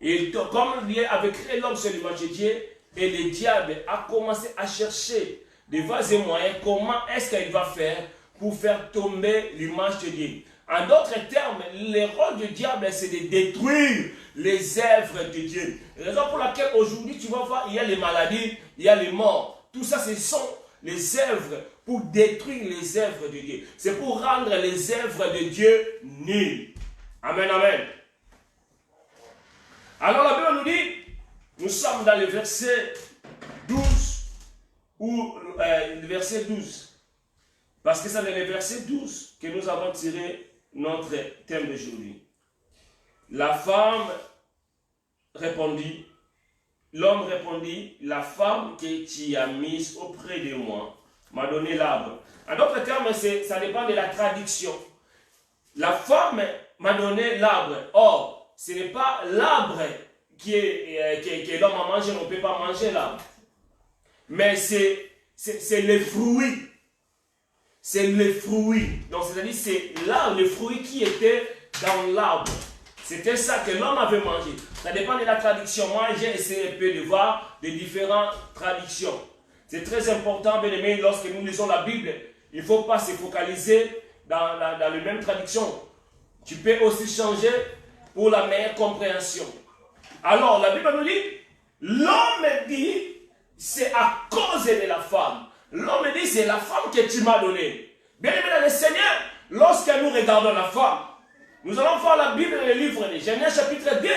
Et comme Dieu avait créé l'homme sur l'image de Dieu, et le diable a commencé à chercher des voies et moyens, comment est-ce qu'il va faire pour faire tomber l'image de Dieu. En d'autres termes, le rôle du diable, c'est de détruire les œuvres de Dieu. Raison pour laquelle aujourd'hui, tu vas voir, il y a les maladies, il y a les morts. Tout ça, ce sont les œuvres pour détruire les œuvres de Dieu. C'est pour rendre les œuvres de Dieu nulles. Amen, amen. Alors la Bible nous dit, nous sommes dans le verset 12, ou le verset 12. Parce que c'est dans le verset 12 que nous avons tiré notre thème d'aujourd'hui. La femme répondit, l'homme répondit, la femme que tu as mise auprès de moi m'a donné l'arbre. En d'autres termes, ça dépend de la traduction. La femme m'a donné l'arbre. Or, ce n'est pas l'arbre que l'homme a mangé, on ne peut pas manger l'arbre. Mais c'est les fruits. C'est les fruits. Donc, c'est-à-dire, c'est là le fruit qui était dans l'arbre. C'était ça que l'homme avait mangé. Ça dépend de la traduction. Moi, j'ai essayé un peu de voir de différentes traductions. C'est très important, bien aimé, lorsque nous lisons la Bible, il ne faut pas se focaliser dans la même traduction. Tu peux aussi changer pour la meilleure compréhension. Alors, la Bible nous dit, l'homme dit, c'est à cause de la femme. L'homme dit, c'est la femme que tu m'as donnée. Bien aimé dans le Seigneur, lorsque nous regardons la femme, nous allons voir la Bible dans le livre de Genèse chapitre 2.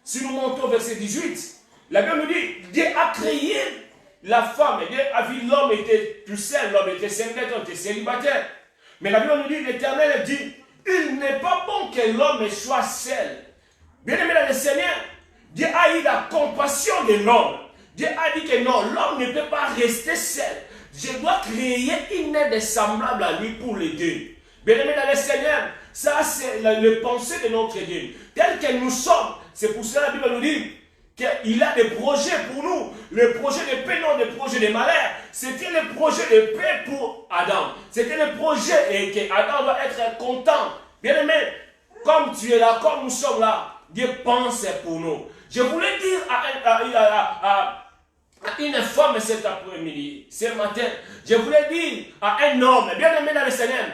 Si nous montons au verset 18, la Bible nous dit, Dieu a créé la femme. Dieu a vu l'homme était tout seul, l'homme était célibataire. Mais la Bible nous dit, l'Éternel dit, il n'est pas bon que l'homme soit seul. Bien aimé dans le Seigneur, Dieu a eu la compassion de l'homme. Dieu a dit que non, l'homme ne peut pas rester seul. Je dois créer une aide semblable à lui pour l'aider. Bien aimé dans le Seigneur, ça c'est le pensée de notre Dieu. Tel que nous sommes, c'est pour cela que la Bible nous dit qu'il a des projets pour nous. Le projet de paix, non le projet de malheur. C'était le projet de paix pour Adam. C'était le projet et que Adam doit être content. Bien aimé, comme tu es là, comme nous sommes là, Dieu pense pour nous. Je voulais dire à une femme cet après-midi, ce matin, je voulais dire à un homme, bien aimé dans le Seigneur,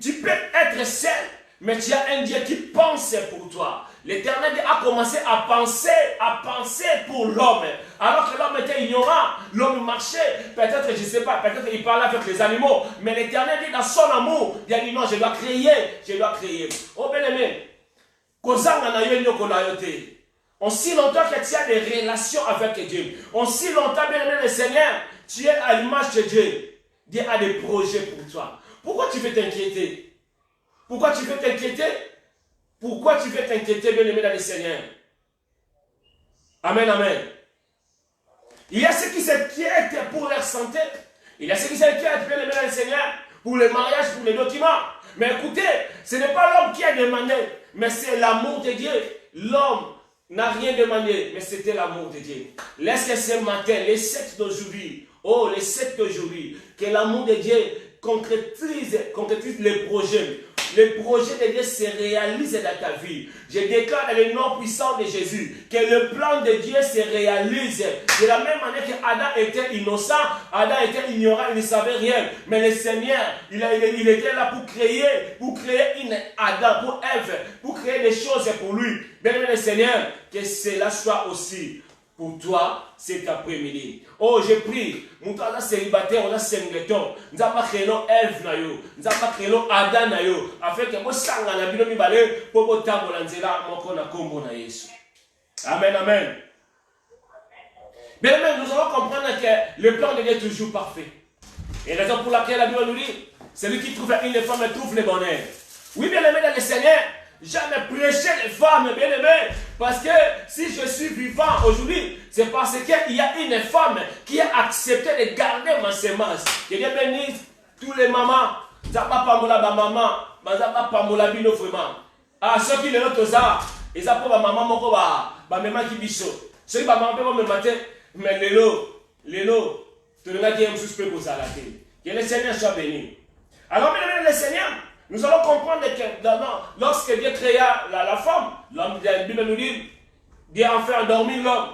tu peux être seul, mais tu as un Dieu qui pense pour toi. L'Éternel a commencé à penser pour l'homme. Alors que l'homme était ignorant, l'homme marchait, peut-être, je ne sais pas, peut-être il parlait avec les animaux, mais l'Éternel dit dans son amour, il a dit non, je dois créer. Oh bien-aimé, aussi longtemps que tu as des relations avec Dieu, aussi longtemps, bien-aimé le Seigneur, tu es à l'image de Dieu. Dieu a des projets pour toi. Pourquoi tu veux t'inquiéter? Pourquoi tu veux t'inquiéter? Pourquoi tu veux t'inquiéter, bien-aimé dans le Seigneur? Amen, amen. Il y a ceux qui s'inquiètent pour leur santé. Il y a ceux qui s'inquiètent, bien-aimé dans le Seigneur, pour le mariage, pour les documents. Mais écoutez, ce n'est pas l'homme qui a demandé, mais c'est l'amour de Dieu. L'homme n'a rien demandé, mais c'était l'amour de Dieu. Laisse que ce matin, les 7 d'aujourd'hui, que l'amour de Dieu concrétise les projets. Les projets de Dieu se réalisent dans ta vie. Je déclare dans le nom puissant de Jésus que le plan de Dieu se réalise. De la même manière qu'Adam était innocent, Adam était ignorant, il ne savait rien. Mais le Seigneur, il était là pour créer une Adam, pour Ève, pour créer des choses pour lui. Bien aimé le Seigneur, que cela soit aussi pour toi cet après-midi. Oh, je prie, nous sommes célibataires, on a singleton, nous avons créé Ève, nous avons créé Adam, afin que nous soyons Amen, amen. Bien, nous allons comprendre que le plan de Dieu est toujours parfait. Et la raison pour laquelle la Bible nous dit, celui qui trouve une femme trouve le bonheur. Oui, bien aimé dans le Seigneur, jamais prêché les femmes, bien aimé, parce que si je suis vivant aujourd'hui, c'est parce qu'il y a une femme qui a accepté de garder ma semence. Que Dieu bénisse tous les mamans, Zapa Pamola, maman, Zapa Pamola, bino vraiment. Ah, ceux qui le notent ça, ils appellent ma maman, mon coba, ma maman qui biso. Ceux qui m'appellent me matin, mais l'élo, tu ne l'as dit un suspect pour ça la télé. Que le Seigneur soit béni. Alors, bien aimé, le Seigneur, nous allons comprendre que lorsque Dieu créa la femme, la Bible nous dit, Dieu a fait endormir l'homme.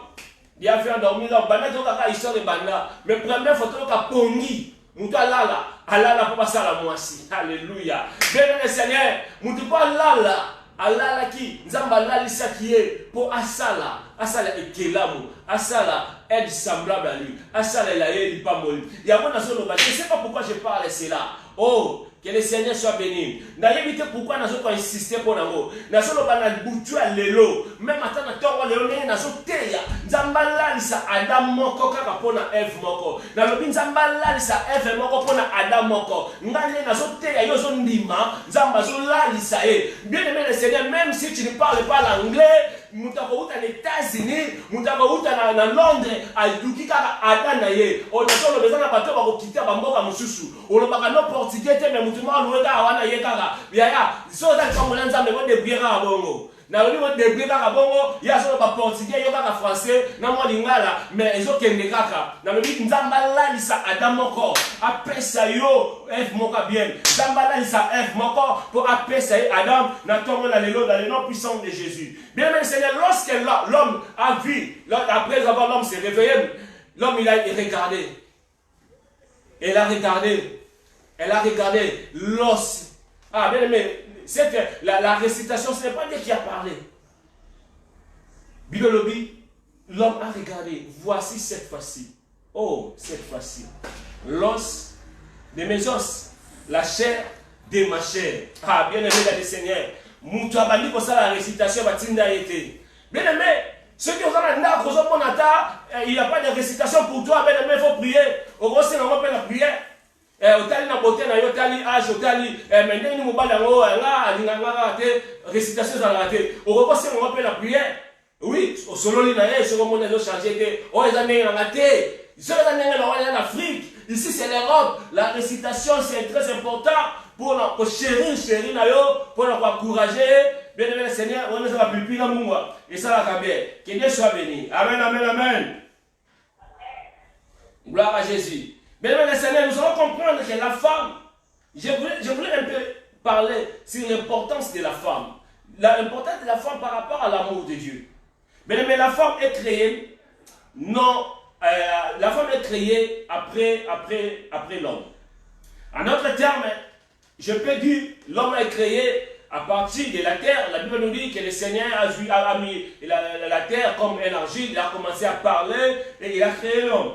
Dieu a fait endormir l'homme. Bana to kaka histoire de banda. Mais première photo ka pongi. Mutu alala. Alala pour passer à la moisi. Alléluia. Bien le Seigneur. Mutu pas alala. Alala qui. Nzamba lalisa qui est. Pour asala. Asala ekelamu. Asala aide semblable à lui. Asala la yeli pas moli. Il y a mon nation je ne sais pas pourquoi je parle de cela. Oh. Que le Seigneur soit béni. N'ayez pourquoi nous avons insisté pour nous. Nous avons boutu à l'élo. Même attends, nous avons nous avons teya. Nzambala lisa Adam moko kaka pona Eve moko. Na lobi nzambala lisa Eve moko pona Adam moko. Ngane nous avons teya yo zo ndima. Nzamba zo la lisa e. Bien aimé le Seigneur, même si tu ne parles pas l'anglais, mutako uta aux États-Unis, mutako uta na Londres, aduki kaka Adam na ye. On a solo besoin na bato ba ko quitter ba mboka mususu. On ba ka no portugais te mais mutumwa luweka wana ye kaka. Biaya, so that comme l'ensemble de débrouiller bongo. Na lobi mo débrouiller kaka bongo, ya solo ba portugais yo kaka français, na mo lingala, mais ezo kende kaka. Na lobi nzambala lisa Adam moko, apesa yo Eve moko bien. Nzambala lisa Eve moko pour apesa Adam na tombe na lelo dans le nom puissant de Jésus. Bien aimé Seigneur, lorsque l'homme a vu, après avoir l'homme s'est réveillé, l'homme il a regardé. Elle a regardé. Elle a regardé l'os. Ah, bien aimé, c'est que la récitation, ce n'est pas Dieu qui a parlé. Biologie, l'homme a regardé. Voici cette fois-ci. Oh, cette fois-ci. L'os de mes os. La chair de ma chair. Ah, bien aimé, le Seigneur. Moutou abandi pour ça la récitation va tinda été. Bien aimé, ceux qui ont il n'y a pas de récitation pour toi. Bien aimé, il faut prier. Au gros, c'est normal la prière. Otali na beauté na yo tali âge otali maintenant ni mobala ngo nga alinganga te récitation za la te o ko se ngo pe la prière oui au solo li na ye se ko mona zo changer te o ezane nga te se ezane nga na en Afrique ici c'est l'Europe la récitation c'est très important pour chérir na yo pour encourager bien aimé le Seigneur on est va pipi na mungwa et ça va cambier que Dieu soit béni amen amen amen gloire à Jésus. Mais le Seigneur, nous allons comprendre que la femme, je voulais un peu parler sur l'importance de la femme. L'importance de la femme par rapport à l'amour de Dieu. Mais la femme est créée, la femme est créée après l'homme. En d'autres termes, je peux dire, l'homme est créé à partir de la terre. La Bible nous dit que le Seigneur a mis la terre comme un argile, il a commencé à parler et il a créé l'homme.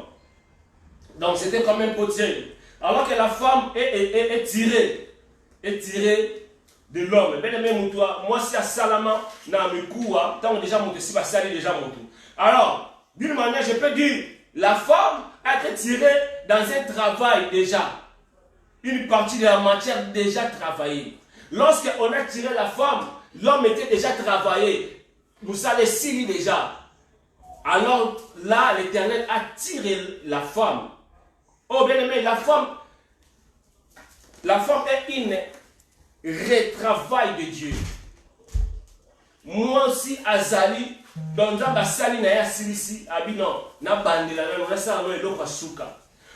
Donc c'était quand même possible. Alors que la femme est tirée de l'homme. Bien aimé, moi si à Salama, dans mes coups, tant déjà mon si va salir déjà mon tout. Alors, d'une manière, je peux dire, la femme a été tirée dans un travail déjà. Une partie de la matière déjà travaillée. Lorsqu'on a tiré la femme, l'homme était déjà travaillé. Vous savez, s'il déjà. Alors là, l'Éternel a tiré la femme. Oh bien aimé, la femme est un retravail de Dieu. Moi aussi, Azali, dans le sali na ya silisi, abinon, na bandela, na resa no elo kasuka.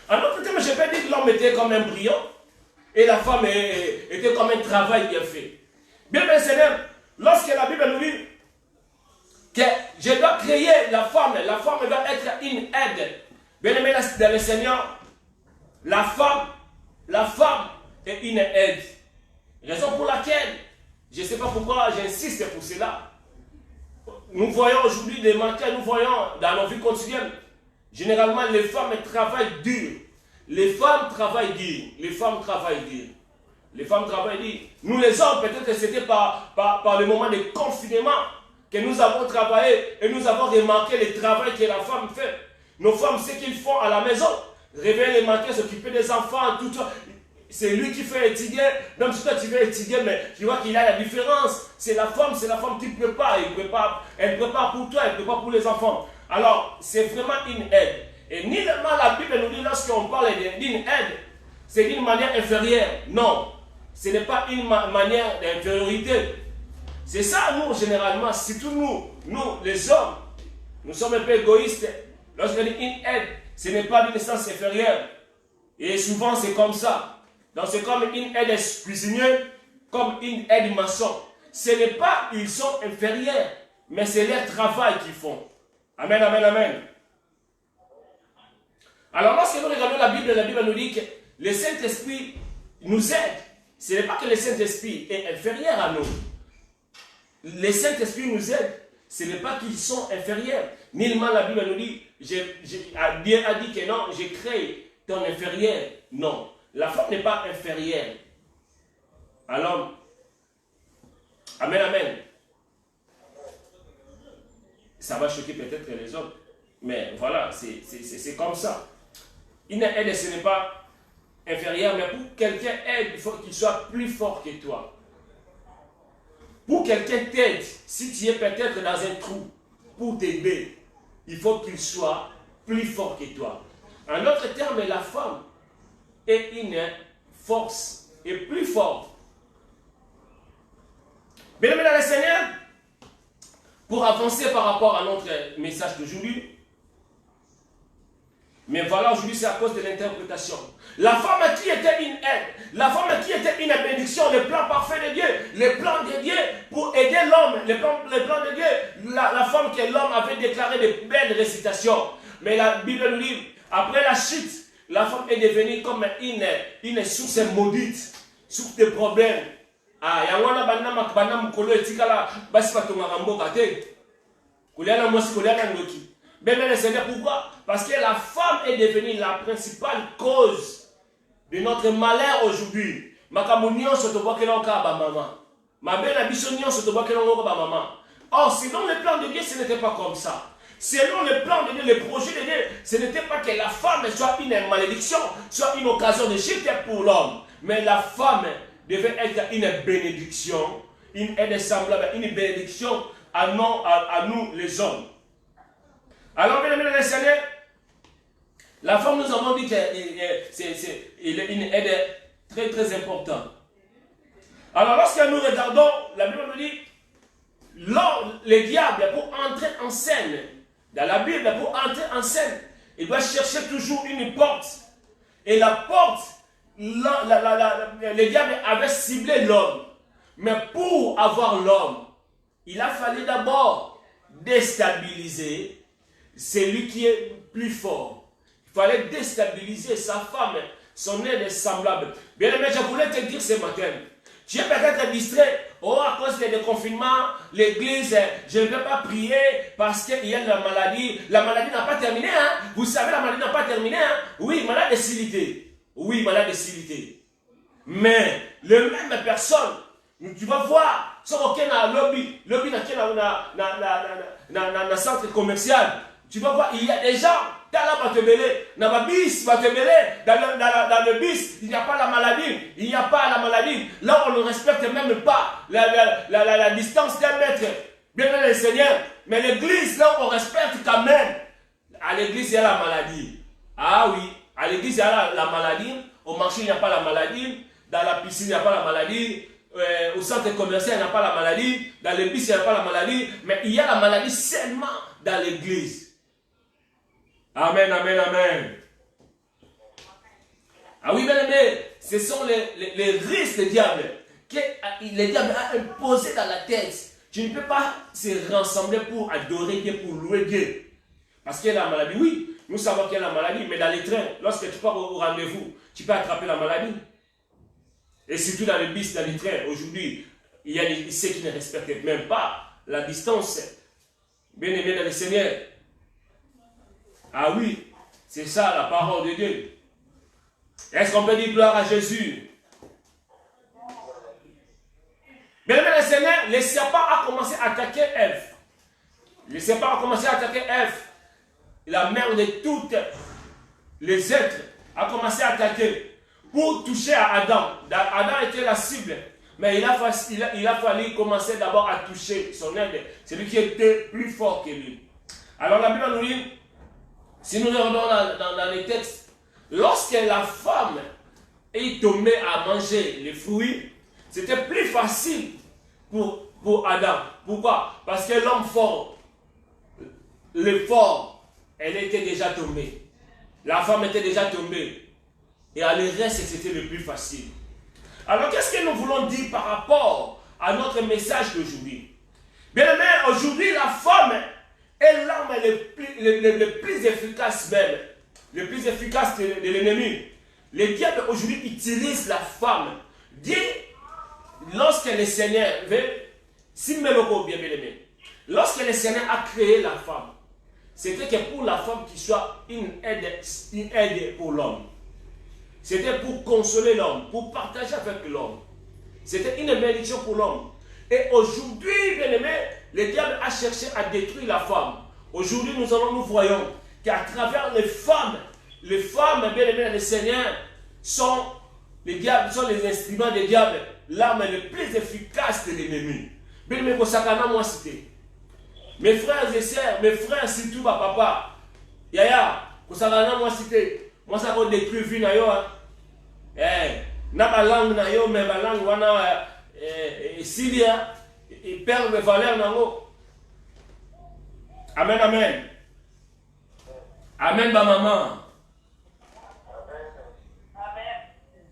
En d'autres termes, je peux dire que l'homme était comme un brillant et la femme était comme un travail bien fait. Bien aimé Seigneur, lorsque la Bible nous dit que je dois créer la femme doit être une aide. Bien aimé dans le Seigneur, la femme est une aide. Raison pour laquelle, je ne sais pas pourquoi j'insiste pour cela. Nous voyons aujourd'hui des matins, nous voyons dans nos vies quotidiennes, généralement les femmes travaillent dur. Les femmes travaillent dur. Les femmes travaillent dur. Les femmes travaillent dur. Nous les hommes, peut-être que c'était par le moment de confinement que nous avons travaillé et nous avons remarqué le travail que la femme fait. Nos femmes, ce qu'ils font à la maison, réveiller les matins, s'occuper des enfants, tout ça. C'est lui qui fait étudier. Même si toi tu veux étudier, mais tu vois qu'il y a la différence. C'est la femme qui prépare. Elle prépare pour toi, elle prépare pour les enfants. Alors, c'est vraiment une aide. Et ni la Bible nous dit, lorsqu'on parle d'une aide, c'est d'une manière inférieure. Non, ce n'est pas une manière d'infériorité. C'est ça, nous, généralement, surtout nous, les hommes, nous sommes un peu égoïstes. Lorsqu'on dit une aide, ce n'est pas d'une sens inférieure. Et souvent, c'est comme ça. Donc, c'est comme une aide cuisinier, comme une aide maçon. Ce n'est pas, ils sont inférieurs. mais c'est leur travail qu'ils font. Amen, amen, amen. Alors lorsque nous regardons la Bible nous dit que le Saint-Esprit nous aide. Ce n'est pas que le Saint-Esprit est inférieur à nous. Le Saint-Esprit nous aide. Ce n'est pas qu'ils sont inférieurs. Nullement la Bible nous dit, Dieu a dit que non, j'ai créé ton inférieur. Non, la femme n'est pas inférieure à l'homme. Amen, amen. Ça va choquer peut-être les hommes. Mais voilà, c'est comme ça. Une aide, ce n'est pas inférieur, mais pour quelqu'un aide, il faut qu'il soit plus fort que toi. Pour quelqu'un t'aide, si tu es peut-être dans un trou, pour t'aider, il faut qu'il soit plus fort que toi. En d'autres termes, la femme est une force et plus forte. Bien-aimés dans le Seigneur, pour avancer par rapport à notre message d'aujourd'hui, mais voilà, aujourd'hui c'est à cause de l'interprétation. La femme qui était une aide, la femme qui était une bénédiction, le plan parfait de Dieu, le plan de Dieu pour aider l'homme, le plan de Dieu, la femme que l'homme avait déclaré de belles récitations. Mais la Bible nous dit, après la chute, la femme est devenue comme une source maudite, source de problèmes. Ah, il y a un mokolo etikala basi patonga mboka te. Kuliana mosi kuliana ngoki. Mais le Seigneur, pourquoi? Parce que la femme est devenue la principale cause de notre malheur aujourd'hui. Makamunion se te voit que l'on a maman. Ma belle abissonion se te voit que l'on a maman. Or, selon le plan de Dieu, ce n'était pas comme ça. Selon le plan de Dieu, le projet de Dieu, ce n'était pas que la femme soit une malédiction, soit une occasion de chute pour l'homme. Mais la femme devait être une bénédiction, une aide semblable, une bénédiction à nous les hommes. Alors, bien aimé le Seigneur, la femme, nous avons dit qu'elle est une aide très très importante. Alors, lorsque nous regardons, la Bible nous dit, le diable, pour entrer en scène, dans la Bible, pour entrer en scène, il doit chercher toujours une porte. Et la porte, le diable avait ciblé l'homme. Mais pour avoir l'homme, il a fallu d'abord déstabiliser celui qui est plus fort. Il fallait déstabiliser sa femme, son aide semblable. Bien aimé, je voulais te dire ce matin, tu es peut-être distrait, à cause des confinements, l'église, je ne peux pas prier parce qu'il y a la maladie. La maladie n'a pas terminé, hein? Vous savez, la maladie n'a pas terminé, hein? Oui, malade de silité. Oui, malade de silité. Mais, les mêmes personnes, tu vas voir, si on a un lobby dans un centre commercial, tu vas voir, il y a des gens, dans le bus, dans le bus, il n'y a pas la maladie, il n'y a pas la maladie. Là, on ne respecte même pas la distance d'un mètre. Bien le Seigneur, mais l'église, là, on respecte quand même. À l'église, il y a la maladie. Ah oui, à l'église, il y a la maladie. Au marché, il n'y a pas la maladie. Dans la piscine, il n'y a pas la maladie. Au centre commercial, il n'y a pas la maladie. Dans le bus, il n'y a pas la maladie. Mais il y a la maladie seulement dans l'église. Amen, amen, amen. Ah oui, bien aimé, ce sont les risques du diable que le diable a imposé dans la tête. Tu ne peux pas se rassembler pour adorer Dieu, pour louer Dieu. Parce qu'il y a la maladie, oui, nous savons qu'il y a la maladie, mais dans les trains, lorsque tu pars au rendez-vous, tu peux attraper la maladie. Et surtout dans les bus, dans les trains, aujourd'hui, il y a ceux qui ne respectent même pas la distance. Bien aimé dans le Seigneur. Ah oui, c'est ça la parole de Dieu. Est-ce qu'on peut dire gloire à Jésus? Bien aimé le Seigneur, le serpent a commencé à attaquer Ève. Le serpent a commencé à attaquer Ève. La mère de toutes les êtres a commencé à attaquer pour toucher à Adam. Adam était la cible. Mais il a fallu commencer d'abord à toucher son aide. Celui qui était plus fort que lui. Alors la Bible nous dit, si nous regardons dans les textes, lorsque la femme est tombée à manger les fruits, c'était plus facile pour Adam. Pourquoi? Parce que l'homme fort, le fort, elle était déjà tombée. La femme était déjà tombée. Et à le reste, c'était le plus facile. Alors, qu'est-ce que nous voulons dire par rapport à notre message d'aujourd'hui? Bien aimé, aujourd'hui, la femme est l'arme le plus efficace même, le plus efficace de l'ennemi. Le diable aujourd'hui utilise la femme. Dit, lorsque le Seigneur veut, si bien aimé, lorsque le Seigneur a créé la femme, c'était que pour la femme qui soit une aide pour l'homme. C'était pour consoler l'homme, pour partager avec l'homme. C'était une bénédiction pour l'homme. Et aujourd'hui, bien aimé, le diable a cherché à détruire la femme. Aujourd'hui, nous voyons qu'à travers les femmes, bien aimées, le Seigneur, sont les instruments des diables, l'arme le plus efficace de l'ennemi. Bien aimé, moi cité. Mes frères et sœurs, mes frères, surtout ma papa, Yaya, moi cité. Moi, ça va détruire vie na yo. Na ba langue na yo, mais ba langue wana Syria, et perd mes valeurs na yo. Amen, amen. Amen, ma maman.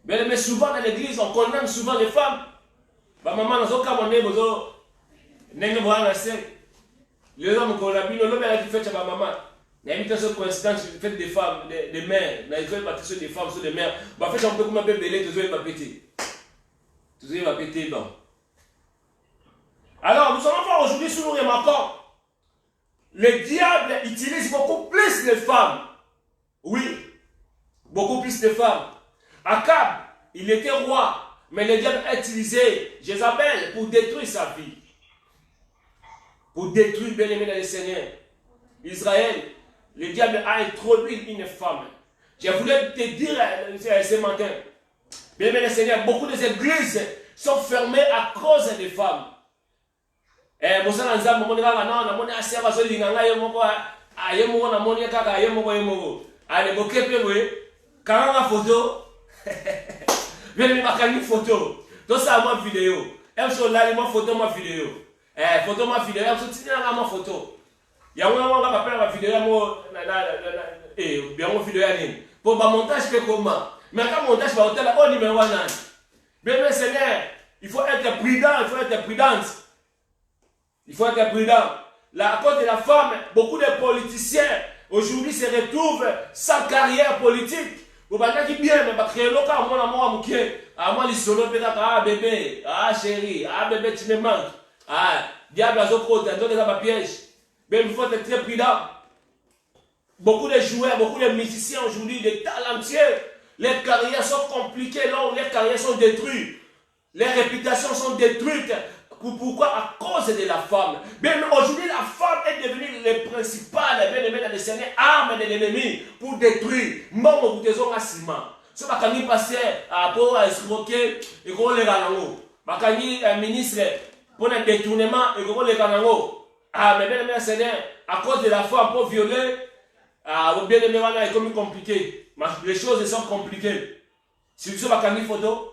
Mais souvent dans l'église, on condamne souvent les femmes. Ma maman, nous avons dit que les hommes qu'on a mis, l'homme a dit fait à ma maman. Il y a une coïncidence, fait des femmes, des mères, il y a des femmes, des mères. Bah, fait un peu comme un bébé, tout ça va péter. Tout ça va péter, bon. Alors, nous allons voir aujourd'hui, si nous remarquons, le diable utilise beaucoup plus les femmes. Oui, beaucoup plus de femmes. Akab, il était roi, mais le diable a utilisé Jézabel pour détruire sa vie. Pour détruire bien aimé dans le Seigneur. Israël, le diable a introduit une femme. Je voulais te dire ce matin, bien aimé le Seigneur, beaucoup des églises sont fermées à cause des femmes. Et je photo. Bien aimé, ma photo. Donc ça ma vidéo. Elle sur là ma photo ma vidéo. Photo ma vidéo. Elle sur tina ma photo. Ya moi on va pas ma vidéo moi bien mon vidéo yani. Pour ba montage fait comment? Mais quand montage va hôtel au numéro 1. Bien aimé Seigneur, il faut être prudent, il faut être prudente. Il faut être prudent. Là, à cause de la femme, beaucoup de politiciens aujourd'hui se retrouvent sans carrière politique. Vous avez dit bien, mais vous créez le cas, moi, moi, les solos, bébé, chérie, bébé, tu me manques. Diable à côté, tu as un piège. Mais il faut être très prudent. Beaucoup de joueurs, beaucoup de musiciens aujourd'hui, des talentueux, les carrières sont compliquées, non, les carrières sont détruites. Les réputations sont détruites. Pourquoi? À cause de la femme. Mais aujourd'hui, la femme est devenue le principal dans le Seigneur, arme de l'ennemi pour détruire. Moi, vous êtes un ciment. Ce qui est passé pour escroquer et qu'on les gagne. Un ministre pour un détournement et qu'on les gagne. Mais bien aimé Seigneur, à cause de la femme pour violer, bien aimé, c'est comme compliqué. Les choses sont compliquées. Si vous avez une photo,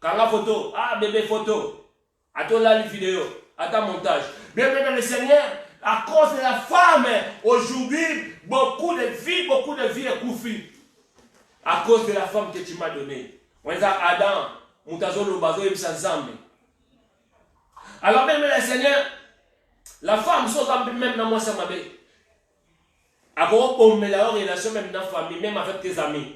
photo, bébé photo. Attends là les vidéos, attends montage. Bien dans le Seigneur, à cause de la femme, aujourd'hui, beaucoup de vies est couffées. À cause de la femme que tu m'as donnée. On est à Adam, Moutazolo, Bazo, et Msanzambe. Alors bien le Seigneur, la femme, sauf même dans moi, ça m'a dit. À quoi la relation même dans la famille, même avec tes amis.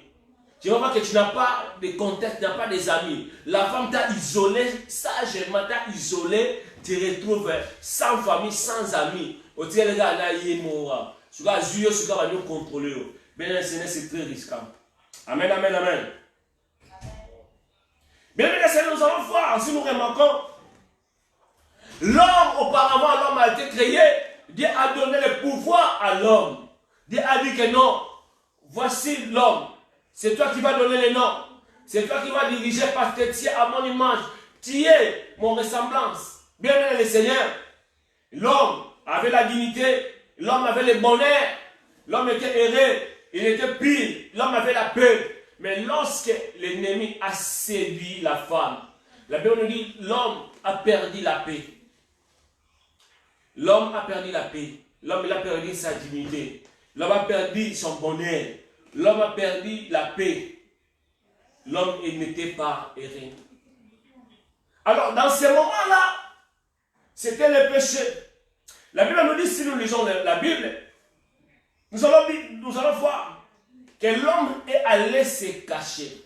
Tu vois que tu n'as pas de contexte, tu n'as pas des amis. La femme t'a isolé, sagement t'a isolé, tu te retrouves sans famille, sans amis. Au tir les gars, là, il est mort. Tu vas jouer, tu vas nous contrôler. Bien, le Seigneur, c'est très risquant. Amen, amen, amen. Bien, le Seigneur, nous allons voir, si nous remarquons, l'homme, auparavant, l'homme a été créé, Dieu a donné le pouvoir à l'homme. Dieu a dit que non, voici l'homme. C'est toi qui vas donner les noms. C'est toi qui vas diriger parce que tu es à mon image. Tu es mon ressemblance. Bien aimé le Seigneur. L'homme avait la dignité. L'homme avait le bonheur. L'homme était heureux. Il était pire. L'homme avait la paix. Mais lorsque l'ennemi a séduit la femme, la Bible nous dit l'homme a perdu la paix. L'homme a perdu la paix. L'homme il a perdu sa dignité. L'homme a perdu son bonheur. L'homme a perdu la paix. L'homme n'était pas heureux. Alors, dans ce moment-là, c'était le péché. La Bible nous dit, si nous lisons la Bible, nous allons voir que l'homme est allé se cacher.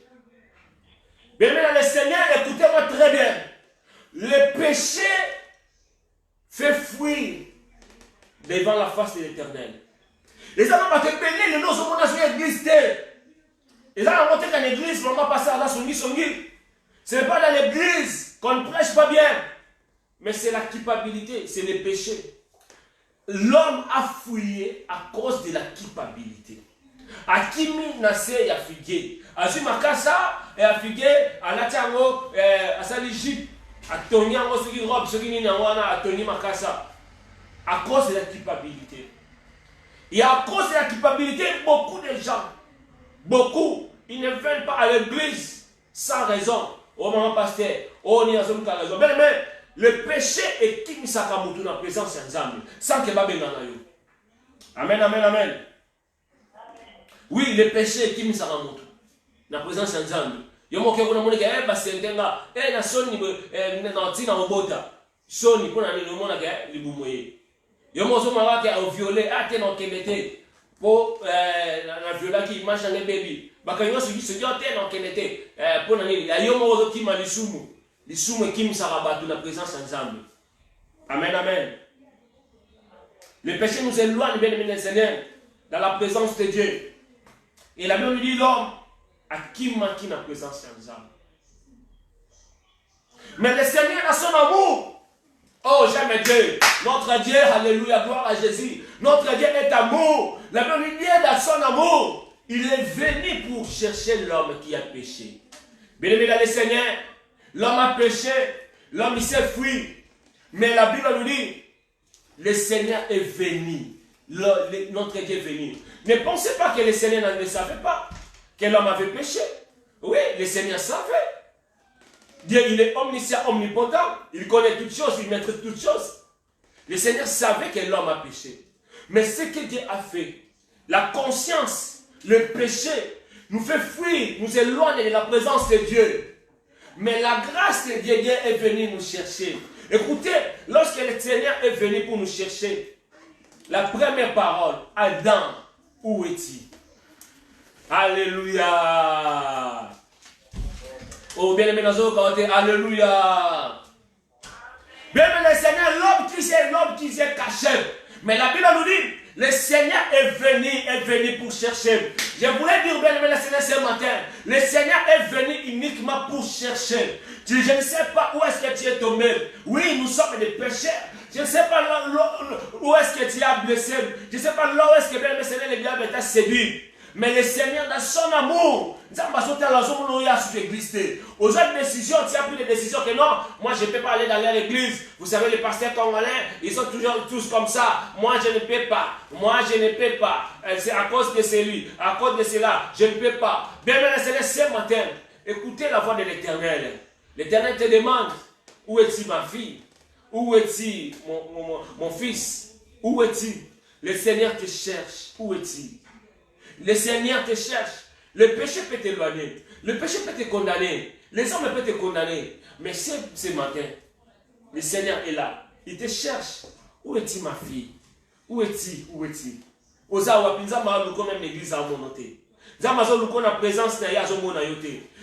Bien, le Seigneur, écoutez-moi très bien. Le péché fait fuir devant la face de l'Éternel. Les gens vont te payer, les noms sont dans une église. Les gens vont monter qu'en église, on va passer à la songi. Ce n'est pas dans l'église qu'on ne prêche pas bien. Mais c'est la culpabilité, c'est le péché. L'homme a fouillé à cause de la culpabilité. Akimi nase ya figué. Azu makasa ya figué alatango asali jip atonyango soki robe soki ni wana atoni makasa à cause de la culpabilité. Et à cause de la culpabilité, beaucoup de gens, ils ne viennent pas à l'église sans raison. Oh maman pasteur, oh ni raison. Mais le péché est qui misakamutu na présence ensemble sans que babengana yo. Amen, amen, amen. Oui, le péché est qui misakamutu na présence ensemble. Yo mo ke kuna monike ba sentenga na soni na tina obota. Soni kuna ni mona ke libumoye. Yo mo so mala ke au violer ate no kemete po na viola ki marche na baby. Bakanyo so se dio te no kemete po na ni yo mo zo ki malisumu. Lisumu qui me sarabatu la présence ensemble. Amen, amen. Le péché nous éloigne, bien aimé les Seigneur, dans la présence de Dieu. Et la Bible dit l'homme à qui manque la présence ensemble. Mais le Seigneur a son amour. Oh, j'aime Dieu. Notre Dieu, alléluia, gloire à Jésus. Notre Dieu est amour. La Bible dit dans son amour, il est venu pour chercher l'homme qui a péché. Bien aimé dans le Seigneur, l'homme a péché, l'homme il s'est fui. Mais la Bible nous dit, le Seigneur est venu. Notre Dieu est venu. Ne pensez pas que le Seigneur ne savait pas que l'homme avait péché. Oui, le Seigneur savait. Dieu, il est omniscient, omnipotent. Il connaît toutes choses, il maîtrise toutes choses. Le Seigneur savait que l'homme a péché. Mais ce que Dieu a fait, la conscience, le péché, nous fait fuir, nous éloigne de la présence de Dieu. Mais la grâce de Dieu est venue nous chercher. Écoutez, lorsque le Seigneur est venu pour nous chercher, la première parole, Adam, où es-tu? Alléluia. Oh, bien aimé dans le alléluia. Bien aimé le Seigneur, l'homme qui s'est caché. Mais la Bible nous dit, le Seigneur est venu pour chercher. Je voulais dire, bien aimé le Seigneur, ce matin, le Seigneur est venu uniquement pour chercher. Je ne sais pas où est-ce que tu es tombé. Oui, nous sommes des pécheurs. Je ne sais pas où est-ce que tu as blessé. Je ne sais pas là où est-ce que bien aimé le Seigneur, le diable t'a séduit. Mais le Seigneur, dans son amour, tu as décision, tu as pris des décisions que non, moi je ne peux pas aller dans leur église. Vous savez, les pasteurs congolais, ils sont toujours tous comme ça. Moi je ne peux pas. Moi je ne peux pas. C'est à cause de celui, à cause de cela, je ne peux pas. Bien, bien, Seigneur, ce matin, écoutez la voix de l'Éternel. L'Éternel te demande, où es-tu ma fille? Où es-tu mon fils? Où es-tu? Le Seigneur te cherche. Où es-tu? Le Seigneur te cherche. Le péché peut t'éloigner. Le péché peut te condamner. Les hommes peuvent te condamner. Mais ce matin, le Seigneur est là. Il te cherche. Où es-tu ma fille? Où es-tu? Où es-tu?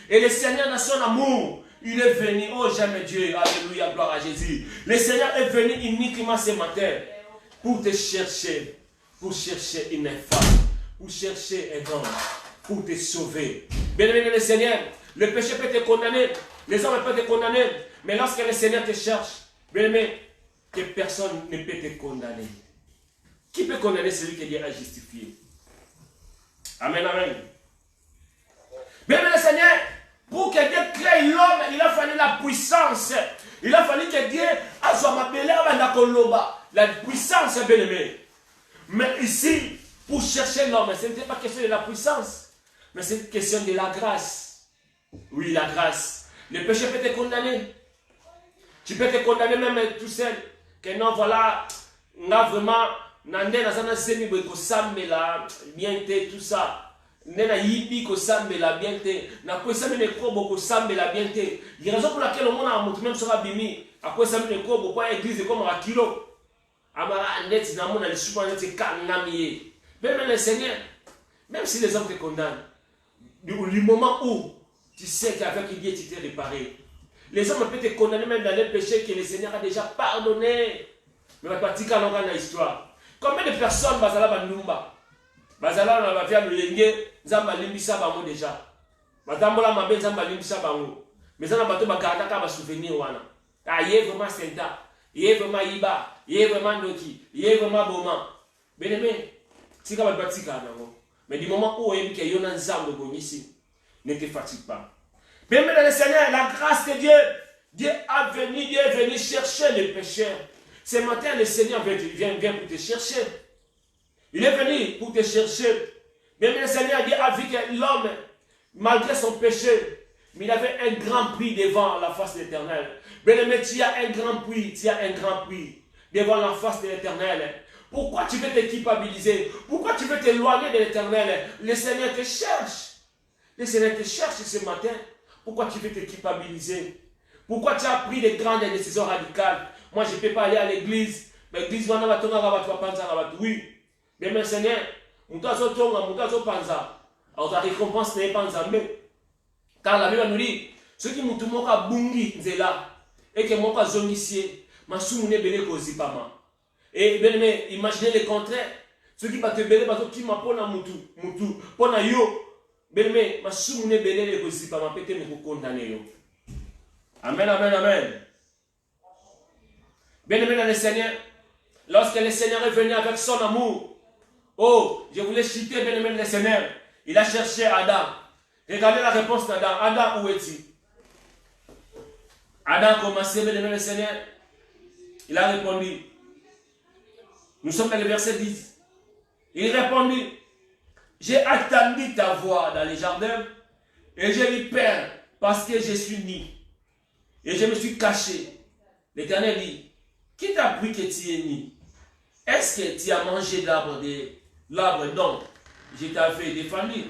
Et le Seigneur dans son amour, il est venu. Oh, j'aime Dieu. Alléluia, gloire à Jésus. Le Seigneur est venu uniquement ce matin pour te chercher. Pour chercher une femme. Pour chercher un homme, pour te sauver. Bien aimé le Seigneur, le péché peut te condamner, les hommes peuvent te condamner, mais lorsque le Seigneur te cherche, bien aimé, que personne ne peut te condamner. Qui peut condamner celui que Dieu a justifié? Amen, amen. Bien aimé le Seigneur, pour que Dieu crée l'homme, il a fallu la puissance. Il a fallu que Dieu a son appelé la puissance, bien aimé. Mais ici, pour chercher l'homme, ce n'était pas question de la puissance, mais c'est une question de la grâce. Oui, la grâce. Le péché peut te condamner. Tu peux te condamner même tout seul. Que non, voilà, on a vraiment, bien tout ça. Nena yibi ko sambela bien te na ko sambela kobo ko sambela bien te. Il y a raison pour laquelle on a montré même sur Abimi à quoi sambela kobo pour église comme à kilo. Même le Seigneur, même si les hommes te condamnent, du moment où tu sais qu'avec Dieu tu t'es réparé, les hommes peuvent te condamner même dans les péchés que le Seigneur a déjà pardonné. Mais va pas dire dans l'histoire. Combien de personnes bazala banumba, bazala na bafia luyenge, nzamba limbisa bango déjà. Matambola mabe nzamba limbisa bango. Mais ça na bato bakata ka ba souvenir wana. Ah, il est vraiment senta, il est vraiment iba, il est vraiment doki, il est vraiment boma. Bien aimé, tika ba batika nango. Mais du moment où il y a un ensemble de ici, ne te fatigue pas. Bien aimé dans le Seigneur, la grâce de Dieu, Dieu est venu chercher les pécheurs. Ce matin, le Seigneur vient pour te chercher. Il est venu pour te chercher. Bien aimé, le Seigneur Dieu a vu que l'homme, malgré son péché, mais il avait un grand prix devant la face de l'Éternel. Bien aimé, tu as un grand prix, devant la face de l'Éternel. Pourquoi tu veux te culpabiliser? Pourquoi tu veux t'éloigner de l'Éternel? Le Seigneur te cherche. Le Seigneur te cherche ce matin. Pourquoi tu veux te culpabiliser? Pourquoi tu as pris de grandes décisions radicales? Moi, je ne peux pas aller à l'église. L'église, oui. Mais mon Seigneur, ta récompense n'est pas en Zambé. Car la Bible nous dit, ceux qui m'ont tout bungi nzela et que m'ont zongissier, ma soumune bele kozipama. Et bien aimé, imaginez le contraire. Ceux qui battent bele, qui m'a pona mutu, pona yo. Bien aimé, ma soumune bele kozipama, peut-être me condamner yo. Amen, amen, amen. Bien aimé dans le Seigneur, lorsque le Seigneur est venu avec son amour, oh, je voulais citer bien aimé dans le Seigneur, il a cherché Adam. Regardez la réponse d'Adam. Adam, où est-il? Adam a commencé bien aimé le Seigneur. Il a répondu. Nous sommes dans le verset 10. Il répondit, j'ai attendu ta voix dans les jardins et j'ai eu peur parce que je suis nu. Et je me suis caché. L'Éternel dit, qui t'a appris que tu es nu? Est-ce que tu as mangé l'arbre dont je t'avais défendu?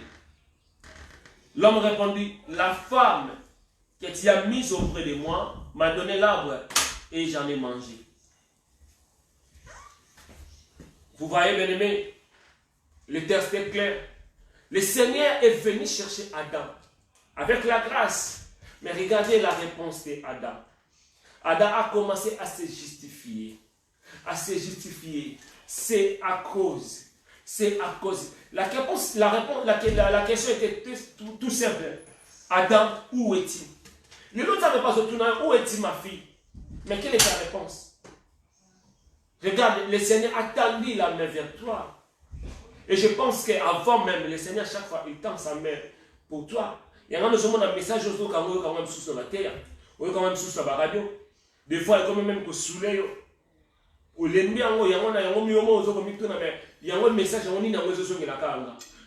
L'homme répondit, la femme que tu as mise auprès de moi m'a donné l'arbre et j'en ai mangé. Vous voyez, bien aimé, le texte est clair. Le Seigneur est venu chercher Adam avec la grâce. Mais regardez la réponse d'Adam. Adam a commencé à se justifier. À se justifier. C'est à cause. C'est à cause. La question était tout simple. Adam, où est-il? Le l'autre n'avait pas retourné. Où est-il, ma fille? Mais quelle est ta réponse? Regarde, le Seigneur a tendu la main vers toi. Et je pense qu'avant même, le Seigneur, chaque fois, il tend sa main pour toi. Il y a un message quand même sous la terre. Ou quand même sous la radio. Des fois, il y a quand même que sous les.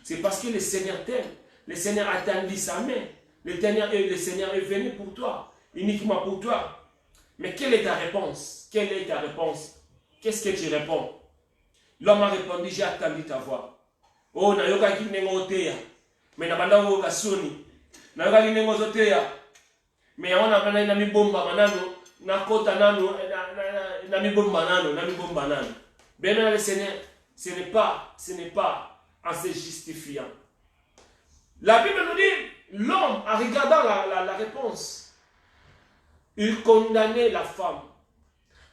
C'est parce que le Seigneur t'aime. Le Seigneur a tendu sa main. Le Seigneur est venu pour toi. Uniquement pour toi. Mais quelle est ta réponse? Quelle est ta réponse? Qu'est-ce que tu réponds? L'homme a répondu, j'ai attendu ta voix. Oh, na yoka ki nengo teya. Mais na banda wo kasuni. Na yoka ki nengo zoteya. Mais on a banda na mi bomba manano. Na kota nano, na mi bomba nano. Bien le Seigneur, ce n'est pas en se justifiant. La Bible nous dit, l'homme, en regardant la réponse, il condamnait la femme.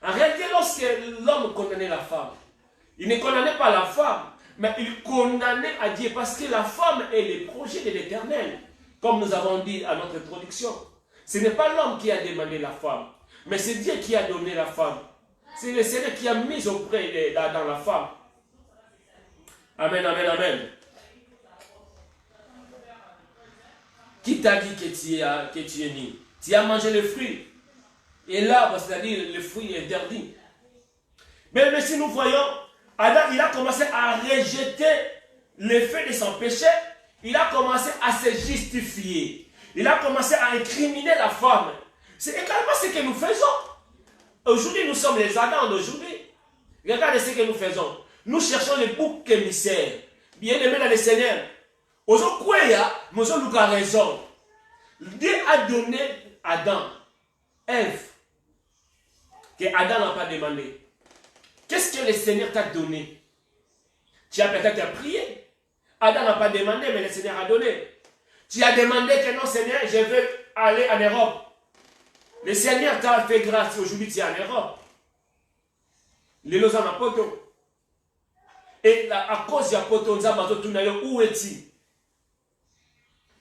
En réalité, lorsque l'homme condamnait la femme, il ne condamnait pas la femme, mais il condamnait à Dieu parce que la femme est le projet de l'Éternel, comme nous avons dit à notre introduction. Ce n'est pas l'homme qui a demandé la femme, mais c'est Dieu qui a donné la femme. C'est le Seigneur qui a mis auprès dans la femme. Amen, amen, amen. Qui t'a dit que tu es né? Tu as mangé le fruit. Et l'arbre, c'est-à-dire le fruit interdit. Mais si nous voyons, Adam, il a commencé à rejeter l'effet de son péché. Il a commencé à se justifier. Il a commencé à incriminer la femme. C'est également ce que nous faisons. Aujourd'hui, nous sommes les Adams d'aujourd'hui. Regardez ce que nous faisons. Nous cherchons les boucs émissaires. Bien aimés dans le Seigneur. Aujourd'hui, nous avons raison. Dieu a donné Adam, Ève, que Adam n'a pas demandé. Qu'est-ce que le Seigneur t'a donné? Tu as peut-être prié. Adam n'a pas demandé, mais le Seigneur a donné. Tu as demandé que non, Seigneur, je veux aller en Europe. Le Seigneur t'a fait grâce. Aujourd'hui, tu es en Europe. Les lois en poto. Et à cause de poto, où es-tu?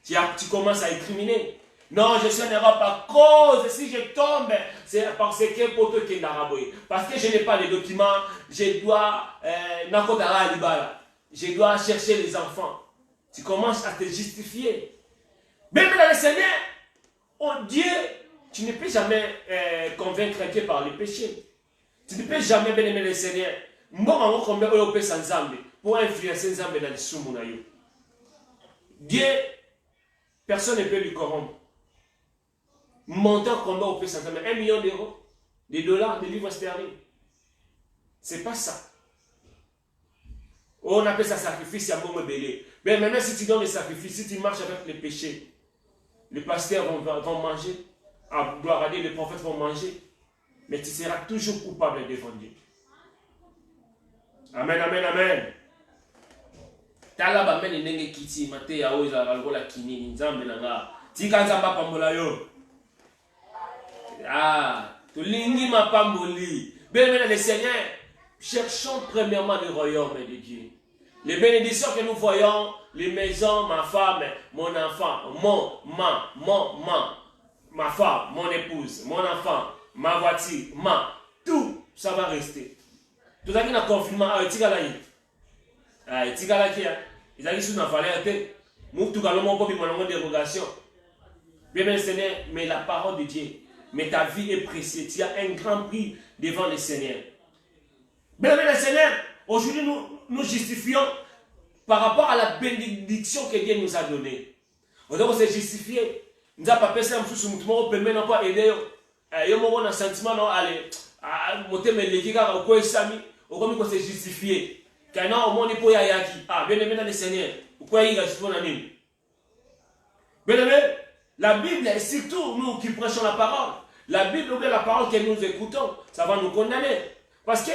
Tu commences à incriminer. Non, je suis en Europe à cause, si je tombe, c'est parce que poto qui est d'Araboye. Parce que je n'ai pas les documents, je dois je dois chercher les enfants. Tu commences à te justifier. Même dans le Seigneur, oh Dieu, tu ne peux jamais convaincre quelqu'un par les péchés. Tu ne peux jamais bien aimer le Seigneur. Pour influencer les hommes dans le Sumunayo. Dieu, personne ne peut lui corrompre. Montant combien on peut s'entendre? 1 million d'euros, de dollars, de livres sterling. C'est pas ça. On appelle ça sacrifice à bon belé. Mais même si tu donnes le sacrifice, si tu marches avec les péchés, les pasteurs vont manger. À gloire à Dieu, les prophètes vont manger. Mais tu seras toujours coupable devant Dieu. Amen, amen, amen. Talaba men nenge kiti mate ya oza la kini nzambe nanga. Tika nzamba pambola yo. Ah, tulingi mapamboli. Bien, le Seigneur, cherchons premièrement le royaume de Dieu. Les bénédictions que nous voyons, les maisons, ma femme, mon enfant, ma femme, mon épouse, mon enfant, ma voiture, tout, ça va rester. Tout ça qui est dans le confinement, ils ont sous la valeur. Tout le monde dérogation. Bien, le Seigneur, mais la parole de Dieu, mais ta vie est précieuse. Tu as un grand prix devant le Seigneur. Bien, le Seigneur, aujourd'hui, nous justifions par rapport à la bénédiction que Dieu nous a donnée. On doit se justifier. Nous n'avons pas pensé à nous permettre encore aider. Il y a un sentiment d'aller à monter mes légumes au coin sami, au coin de se justifier. Car non, au monde pour y aller. Ah, bien aimé dans le Seigneur. Pourquoi il y a justement un ami? Bien aimé, la Bible, et surtout nous qui prêchons la parole, la Bible ou bien la parole que nous écoutons, ça va nous condamner. Parce que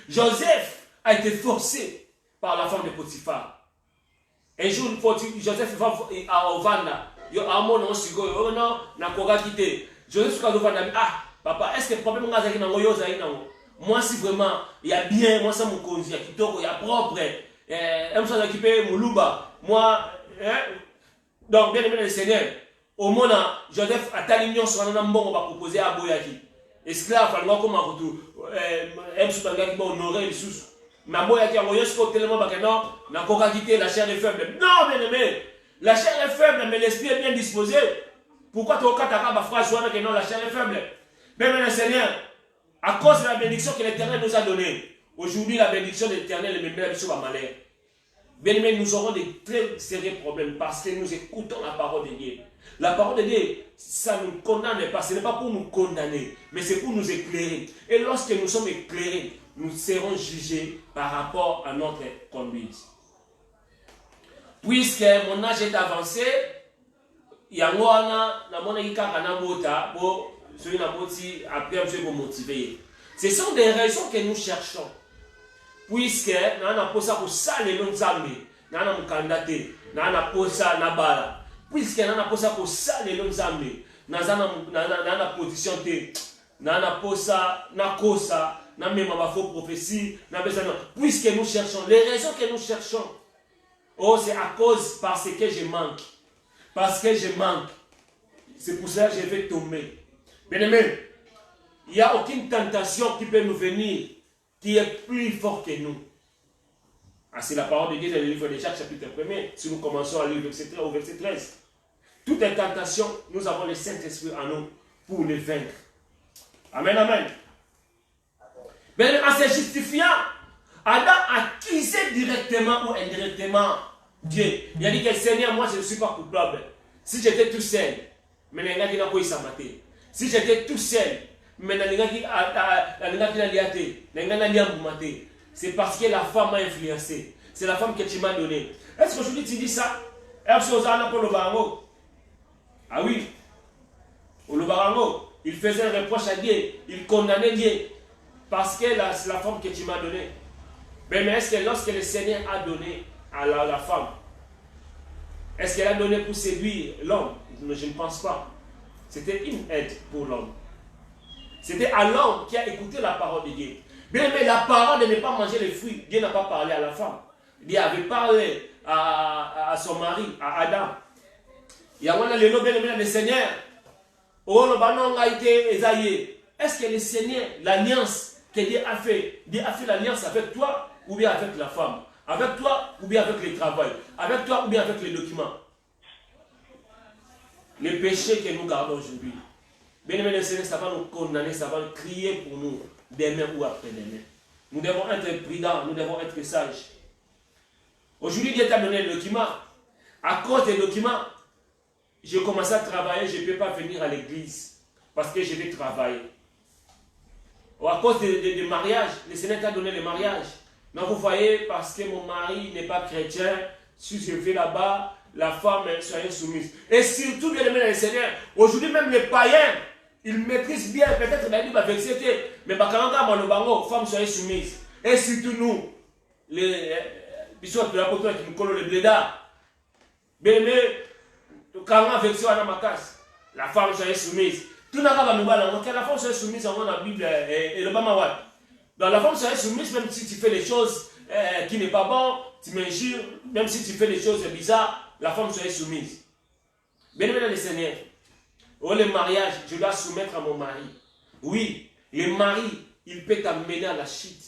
Joseph a été forcé par la femme de Potiphar. Un jour, Joseph va à Ovanda. Joseph ah, papa, est-ce que le problème est moi, si vraiment, il y a bien, moi, ça me conduit, il y a propre, moi, donc, bien aimé le Seigneur, au moment où Joseph a taligné sur un bon, on va proposer à Boyaki. Esclave, il va comme un retour, qui va honorer les sous. Mais Boyaki a envoyé ce côté tellement que non, n'a pas quitté la chair est faible. Non, bien aimé, la chair est faible, mais l'esprit est bien disposé. Pourquoi tu as ma phrase que non, la chair est faible? Bien aimé le Seigneur, à cause de la bénédiction que l'Éternel nous a donnée, aujourd'hui, la bénédiction de l'Éternel est même la mission à malheur. Bien aimé, nous aurons des très sérieux problèmes parce que nous écoutons la parole de Dieu. La parole de Dieu, ça ne nous condamne pas. Ce n'est pas pour nous condamner, mais c'est pour nous éclairer. Et lorsque nous sommes éclairés, nous serons jugés par rapport à notre conduite. Puisque mon âge est avancé, il y a ce sont des raisons que nous cherchons. Puisque nous avons posé pour ça les noms amis, nous avons candidaté, nous avons posé na bala. Puisque nous avons posé pour ça les noms amis, nous avons position nous avons posé na kosa, nous avons même faux prophétie, puisque nous cherchons les raisons que nous cherchons. Oh, c'est à cause parce que je manque, parce que je manque. C'est pour ça que je vais tomber. Bien aimé, il n'y a aucune tentation qui peut nous venir qui est plus fort que nous. Ah, c'est la parole de Dieu dans le livre de Jacques, chapitre 1er, si nous commençons à lire au verset 13. Toute tentation, nous avons le Saint-Esprit en nous pour le vaincre. Amen, amen. Mais en se justifiant, Adam a accusé directement ou indirectement Dieu. Il a dit que Seigneur, moi je ne suis pas coupable. Si j'étais tout seul, si j'étais tout seul, c'est parce que la femme m'a influencé. C'est la femme que tu m'as donnée. Est-ce qu'aujourd'hui tu dis ça? Ah oui. Au Lobarango, Il faisait un reproche à Dieu. Il condamnait Dieu. Parce que c'est la femme que tu m'as donnée. Mais est-ce que lorsque le Seigneur a donné à la femme, est-ce qu'elle a donné pour séduire l'homme? Je ne pense pas. C'était une aide pour l'homme. C'était à l'homme qui a écouté la parole de Dieu. Bien, mais la parole de ne pas manger les fruits, Dieu n'a pas parlé à la femme. Dieu avait parlé à son mari, à Adam. Il y a le Seigneur. Est-ce que le Seigneur, l'alliance que Dieu a fait l'alliance avec toi ou bien avec la femme? Avec toi ou bien avec le travail? Avec toi ou bien avec les documents? Les péchés que nous gardons aujourd'hui, bien aimé le Seigneur, ça va nous condamner, ça va crier pour nous, demain ou après-demain. Nous devons être prudents, nous devons être sages. Aujourd'hui, Dieu t'a donné le document. À cause des documents, j'ai commencé à travailler, je ne peux pas venir à l'église parce que je vais travailler. Ou à cause des mariages, le Seigneur t'a donné le mariage. Donc vous voyez, parce que mon mari n'est pas chrétien, si je vais là-bas, la femme soit insoumise. Et surtout, bien aimé le Seigneur, aujourd'hui même les païens, ils maîtrisent bien, peut-être la Bible avec c'était, mais quand on le bango, femme soit soumise. Et surtout nous, les bisous de la poteau qui nous collent le blédard. Bien aimé, quand on a versé à ma casse, la femme soit soumise. Tout n'a pas de la femme soit soumise dans la Bible et le Bamawat. Donc la femme serait soumise même si tu fais des choses qui n'est pas bon, tu m'injures, même si tu fais des choses bizarres, la femme serait soumise. Bien aimé dans le Seigneur, oh le mariage, je dois soumettre à mon mari. Oui, le mari, il peut t'amener à la chute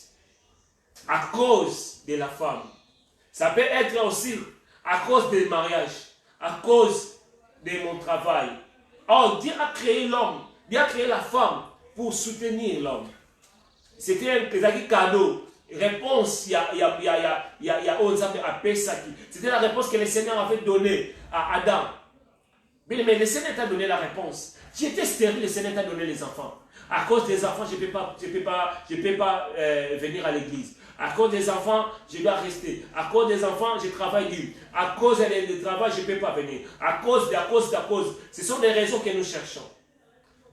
à cause de la femme. Ça peut être aussi à cause du mariage, à cause de mon travail. Oh, Dieu a créé l'homme, Dieu a créé la femme pour soutenir l'homme. C'était un cadeau. Réponse, c'était la réponse que le Seigneur avait donnée à Adam. Mais le Seigneur t'a donné la réponse. Tu étais stérile, le Seigneur t'a donné les enfants. À cause des enfants, je ne peux pas venir à l'église. À cause des enfants, je dois rester. À cause des enfants, je travaille dur. À cause du travail, je ne peux pas venir. À cause. Ce sont des raisons que nous cherchons.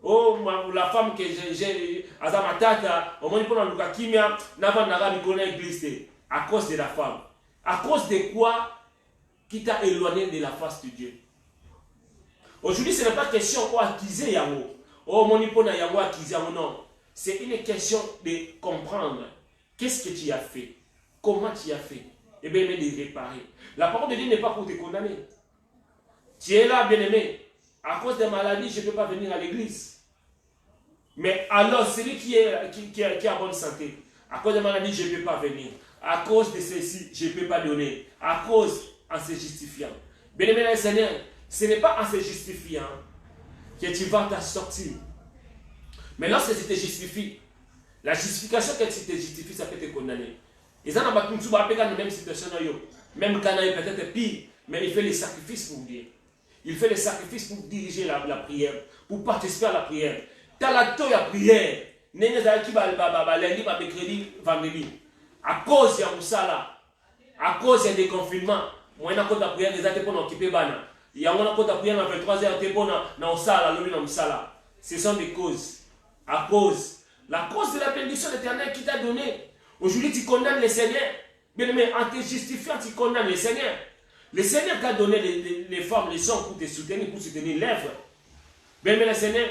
Oh, la femme que j'ai, au moins pour nous kimia, à cause de la femme. À cause de quoi qui t'a éloigné de la face de Dieu. Aujourd'hui, ce n'est pas question d'acquiser yango. Oh, mon ipona yango acquiser non. C'est une question de comprendre qu'est-ce que tu as fait, comment tu as fait, et bien aimé de réparer. La parole de Dieu n'est pas pour te condamner. Tu es là, bien aimé. À cause des maladies, je ne peux pas venir à l'église. Mais alors, celui qui a bonne santé, à cause des maladies, je ne peux pas venir. À cause de ceci, je ne peux pas donner. À cause, en se justifiant. Bien aimé le Seigneur, ce n'est pas en se justifiant que tu vas t'en sortir. Mais lorsque tu te justifies, la justification que tu te justifies, ça peut te condamner. Et ça n'a pas tout le même situation. Même quand il peut-être pire, mais il fait les sacrifices pour Dieu. Il fait les sacrifices pour diriger la prière, pour participer à la prière. T'as la prière. Lundi, mercredi, vendredi. À cause de Moussala, à cause des confinements, moi, je suis prière des actes pour occuper Bana. Il y a un prière dans 23h pour Moussala. Ce sont des causes. À cause. La cause de la bénédiction de l'Éternel qui t'a donné. Aujourd'hui, tu condamnes le Seigneur. Bien aimé, en te justifiant, tu condamnes le Seigneur. Le Seigneur t'a donné les femmes, les hommes pour te soutenir, pour soutenir l'œuvre. Bien aimé, le Seigneur,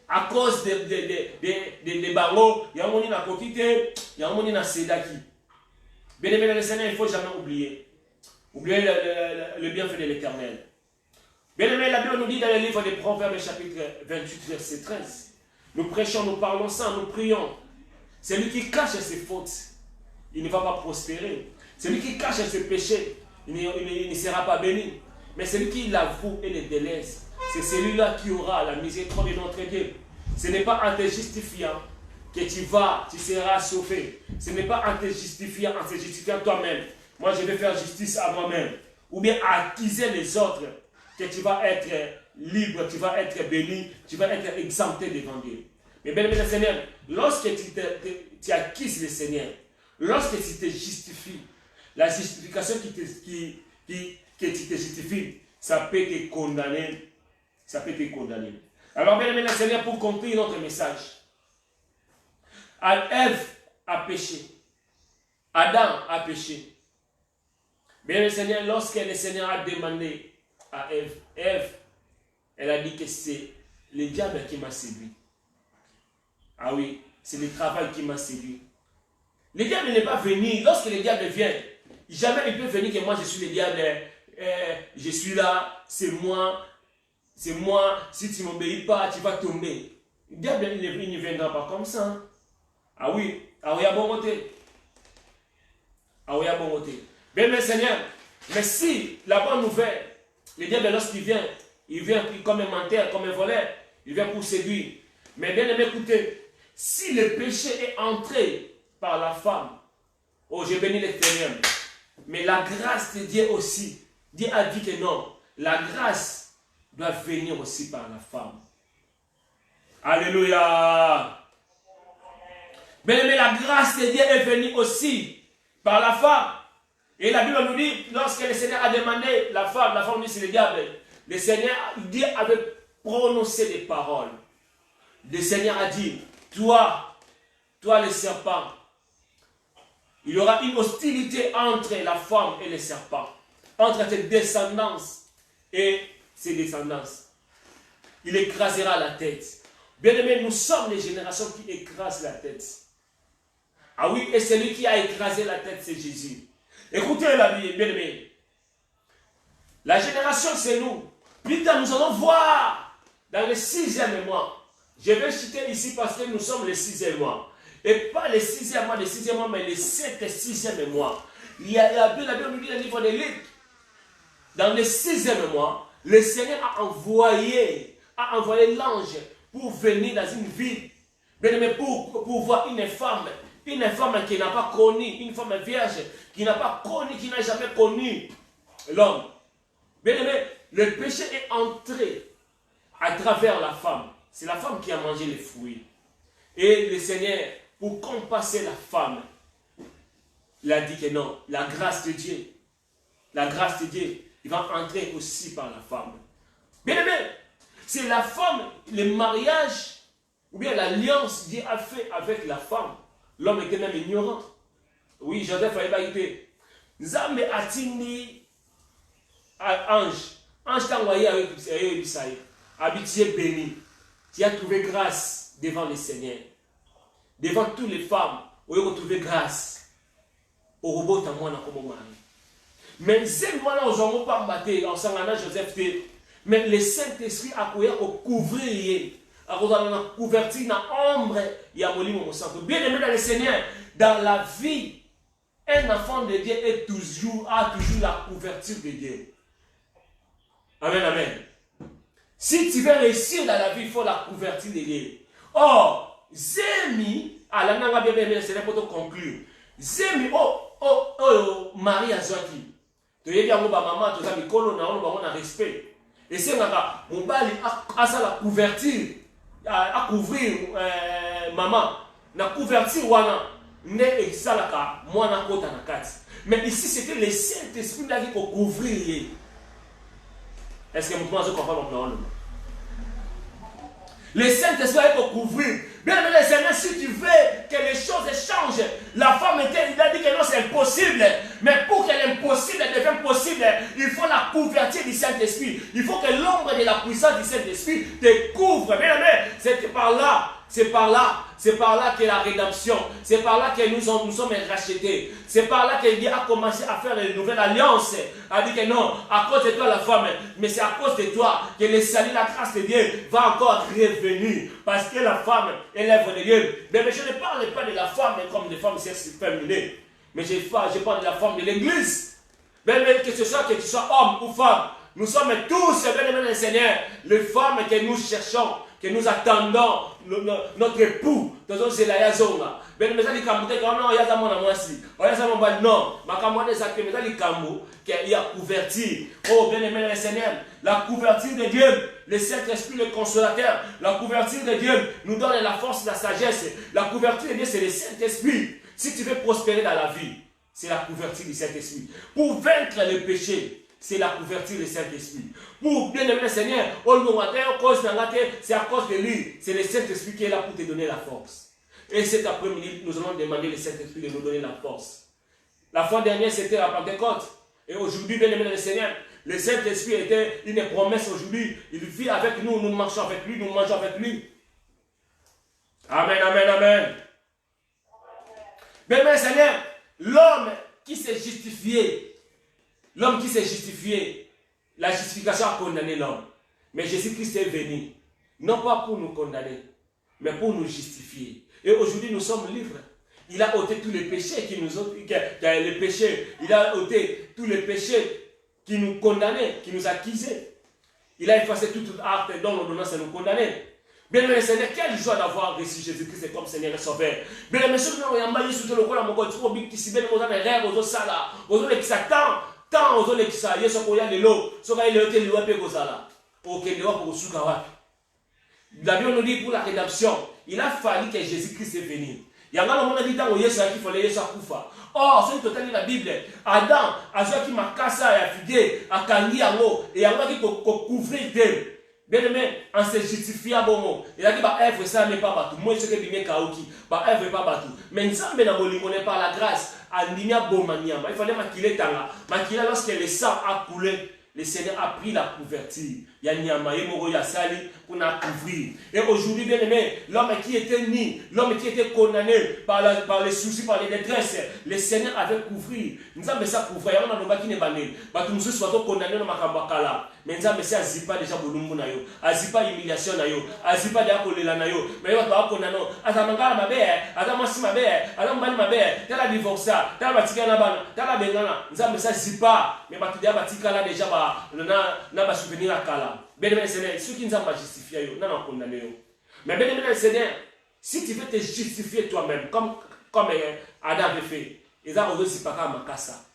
à cause des barreaux, il y a un monde qui a quotité, il y a un monde qui a sédaki. Bien aimé, le Seigneur, il ne faut jamais oublier. Oublier le bienfait de l'Éternel. Bien aimé, la Bible nous dit dans le livre des Proverbes, chapitre 28, verset 13. Nous prêchons, nous parlons ça, nous prions. Celui qui cache ses fautes, il ne va pas prospérer. Celui qui cache ses péchés, il ne sera pas béni. Mais celui qui l'avoue et le délaisse, c'est celui-là qui aura la miséricorde de notre Dieu. Ce n'est pas en te justifiant que tu seras sauvé. Ce n'est pas en te justifiant toi-même. Moi, je vais faire justice à moi-même. Ou bien accuser les autres que tu vas être libre, tu vas être béni, tu vas être exempté devant Dieu. Mais bien aimé le Seigneur, lorsque tu acquises le Seigneur, lorsque tu te justifies, la justification que tu te justifies, ça peut te condamner. Ça peut te condamner. Alors, bien aimé le Seigneur, pour conclure notre message, Ève a péché. Adam a péché. Bien aimé le Seigneur, lorsque le Seigneur a demandé à Ève, elle a dit que c'est le diable qui m'a séduit. Ah oui, c'est le travail qui m'a séduit. Le diable n'est pas venu. Lorsque le diable vient, jamais il peut venir que moi je suis le diable. Je suis là, c'est moi. C'est moi. Si tu ne m'obéis pas, tu vas tomber. Le diable il ne viendra pas comme ça. Hein. Ah oui, ah oui, à bon côté. Ah oui, à bon côté. Bien, mais Seigneur, mais si la bonne nouvelle, le diable lorsqu'il vient, il vient comme un menteur, comme un voleur, il vient pour séduire. Mais bien aimé, écoutez, si le péché est entré par la femme, oh, j'ai béni l'Éternel, mais la grâce de Dieu aussi, Dieu a dit que non, la grâce doit venir aussi par la femme. Alléluia. Bien aimé, la grâce de Dieu est venue aussi par la femme. Et la Bible nous dit, lorsque le Seigneur a demandé la femme dit c'est le diable. Le Seigneur, Dieu avait prononcé des paroles. Le Seigneur a dit, toi le serpent, il y aura une hostilité entre la femme et le serpent, entre tes descendances et ses descendances. Il écrasera la tête. Bien aimé, nous sommes les générations qui écrasent la tête. Ah oui, et celui qui a écrasé la tête, c'est Jésus. Écoutez la vie, bien aimé. La génération, c'est nous. Plus tard, nous allons voir dans le 6e mois. Je vais citer ici parce que nous sommes le 6e mois. Et pas le 6e mois, mais le 7e et 6e mois. Il y a la Bible nous dit dans le livre de Luc. Dans le 6e mois, le Seigneur a envoyé l'ange pour venir dans une ville. Bien aimé, pour voir une femme qui n'a pas connu, une femme vierge, qui n'a pas connu, qui n'a jamais connu l'homme. Bien aimé, le péché est entré à travers la femme. C'est la femme qui a mangé les fruits. Et le Seigneur, pour compenser la femme, il a dit que non, la grâce de Dieu, il va entrer aussi par la femme. Bien aimé, c'est la femme, le mariage, ou bien l'alliance Dieu a fait avec la femme. L'homme était même ignorant. Oui, Joseph a évalué. Nzambe atindi ange. Ange t'a envoyé avec Isaïe. Habitué béni. Tu as trouvé grâce devant le Seigneur. Devant toutes les femmes, où tu as trouvé grâce. Au robot, tu as moins comme mari. Mais c'est moi là, on ne pas battre en s'engagant Joseph. Mais le Saint-Esprit a couvrir. À cause de la couverture, dans l'ombre, il y a mon sang. Bien aimé dans le Seigneur, dans la vie, un enfant de Dieu a toujours la couverture de Dieu. Amen, amen. Si tu veux réussir dans la vie, il faut la couverture de Dieu. Or, Zemi, à la nanga bien aimé, c'est pour te conclure. Zemi, Marie Azwaki. Tu es bien, maman, tu as mis colo, on a respect. Et c'est mon bali a la couverture. À couvrir maman na couverture wana ne exalaka mwana kota na kati. Mais ici c'était le Saint-Esprit qui pour couvrir. Est-ce que vous pouvez comprendre? Le Saint-Esprit est pour couvrir. Bien aimé Seigneur, si tu veux que les choses changent, la femme était, il a dit que non, c'est impossible. Mais pour que l'impossible devienne possible, il faut la couverture du Saint-Esprit. Il faut que l'ombre de la puissance du Saint-Esprit te couvre. Bien aimé, c'est par là que la rédemption, c'est par là que nous sommes rachetés. C'est par là que Dieu a commencé à faire une nouvelle alliance. A dit que non, à cause de toi la femme, mais c'est à cause de toi que le salut, la grâce de Dieu va encore revenir. Parce que la femme est l'œuvre de Dieu. Mais je ne parle pas de la femme comme de femme féminine. Mais je parle de la femme de l'église. Même que ce soit homme ou femme, nous sommes tous, bien aimés le Seigneur, les femmes que nous cherchons, que nous attendons, notre époux. C'est la yazonga. Ben mais ça dit kambu te non yaza mona mwasi. Yaza mon bal non. Makamwa des actes mais ça dit kambu qu'il y a couverture. Oh bien aimé le Seigneur, la couverture de Dieu, le Saint-Esprit le consolateur, la couverture de Dieu nous donne la force, la sagesse. La couverture de Dieu c'est le Saint-Esprit. Si tu veux prospérer dans la vie, c'est la couverture du Saint-Esprit. Pour vaincre le péché, c'est la couverture du Saint-Esprit. Pour bien aimer le Seigneur, c'est à cause de lui. C'est le Saint-Esprit qui est là pour te donner la force. Et cet après-midi, nous allons demander au Saint-Esprit de nous donner la force. La fois dernière, c'était la Pentecôte. Et aujourd'hui, bien aimé le Seigneur, le Saint-Esprit était une promesse aujourd'hui. Il vit avec nous, nous marchons avec lui, nous mangeons avec lui. Amen, amen, amen. Bien aimé le Seigneur, l'homme qui s'est justifié, la justification a condamné l'homme. Mais Jésus-Christ est venu, non pas pour nous condamner, mais pour nous justifier. Et aujourd'hui, nous sommes libres. Il a ôté tous les péchés qui nous ont, il a ôté tous les péchés qui nous condamnaient, qui nous accusaient. Il a effacé toute acte dont l'ordonnance nous condamnait. Bien aimé Seigneur, quelle joie d'avoir reçu Jésus-Christ comme Seigneur et Sauveur. Bien aimé, ceux qui ont yambaye sous le rôle, mon God, tu as qui bien aux rêves, aux sala, aux les qui s'attendent, tant aux les qui s'attendent, ils sont pour y aller l'eau, sont pour y aller l'eau, aux sala. Ok, les rois pour soukawa. La Bible nous dit pour la rédemption, il a fallu que Jésus-Christ est venu. Il y a un moment dit dans qu'il fallait Yesu akufa. Or, c'est totalement la Bible. Adam, a joué qui m'a cassé à figuer, à kangi yango, et yango qui couvrir d'elle. Bien aimé, en se justifiant bon. Il a dit bah Ève ça n'est pas batou. Moi je sais que bien kaoki, bah Ève pas batou. Mais nzambe na bolingo n'est par la grâce. Andimia bomaniama. Il fallait maquiller tanga. Maquiller lorsque le sang a coulé. Le Seigneur a pris la couverture. Il y a Niamaye Moro Yassali pour nous couvrir. Et aujourd'hui, bien aimé, l'homme qui était ni, l'homme qui était condamné par les soucis, par les détresses, le Seigneur avait couvert. Nous avons ça couvrir. On a nos qui n'est pas né. Nous sommes condamnés dans Makambakala. Mais nous avons ça zipa déjà bolumbu na yo. Azipa humiliation na yo. Azipa de akolela na yo. Mais on va condamner. Azamangala mabe, azamasi mabe, azambani mabe. Tala divorça, tala batika na bana, tala bengana. Nous avons ça zipa. Mais batudia batika là déjà na ba souvenir à kala. Bien aimé Seigneur, ceux qui nous ont justifié, nous avons condamné. Mais bien aimé Seigneur, si tu veux te justifier toi-même, comme Adam avait fait, ils ont osé pas à makassa.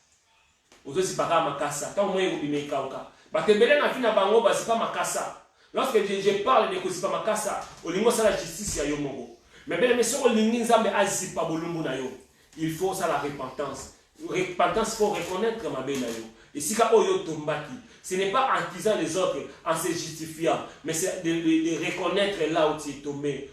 Osé pas à makassa. Tant moi il y a kauka. Parce que bien na fina bango ba c'est pas makassa. Lorsque je parle de c'est pas makassa, au lingo ça la justice ya yo mongo. Mais bien aimé sur le lingo nzambe azi pas bolumbu na yo. Il faut ça la repentance. Repentance faut reconnaître ma belle na yo. Et si ka oyo tombaki, ce n'est pas en accusant les autres, en se justifiant, mais c'est de reconnaître là où tu es tombé.